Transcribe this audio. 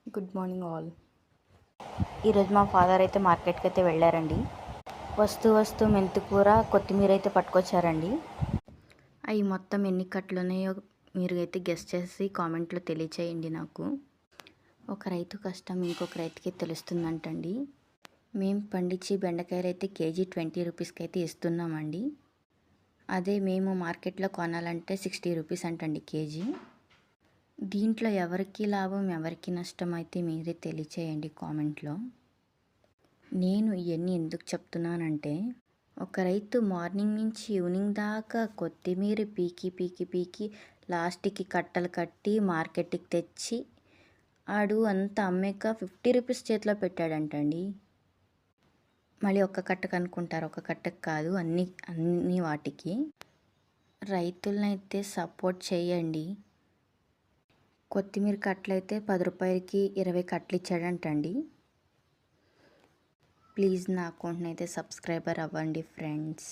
Good morning all. ఈరోజు మా father అయితే మార్కెట్కి అయితే వెళ్ళారండి. వస్తూ మెంతికూర కొత్తిమీర అయితే పట్టుకొచ్చారండి. అవి మొత్తం ఎన్ని కట్టలు ఉన్నాయో మీరు అయితే గెస్ చేసి కామెంట్లో తెలియచేయండి నాకు. ఒక రైతు కష్టం ఇంకొక రైతుకి తెలుస్తుందంటండి. మేము పండించి బెండకాయలు అయితే కేజీ 20 రూపీస్కి అయితే ఇస్తున్నామండి. అదే మేము మార్కెట్లో కొనాలంటే 60 రూపీస్ అంటండి కేజీ. దీంట్లో ఎవరికి లాభం ఎవరికి నష్టం అయితే మీరే తెలియచేయండి కామెంట్లో. నేను ఇవన్నీ ఎందుకు చెప్తున్నానంటే, ఒక రైతు మార్నింగ్ నుంచి ఈవినింగ్ దాకా కొత్తిమీర పీకి లాస్ట్కి కట్టలు కట్టి మార్కెట్కి తెచ్చి ఆడు అంతా అమ్మాక 50 రూపీస్ చేతిలో పెట్టాడంటండి. మళ్ళీ ఒక్క కట్టకు అనుకుంటారు, ఒక కట్టకు కాదు, అన్ని వాటికి. రైతులనైతే సపోర్ట్ చేయండి. కొత్తిమీర కట్టలు అయితే 10 రూపాయలకి 20 కట్టలు ఇచ్చాడంటండి. ప్లీజ్ నా అకౌంట్ని అయితే సబ్స్క్రైబర్ అవ్వండి ఫ్రెండ్స్.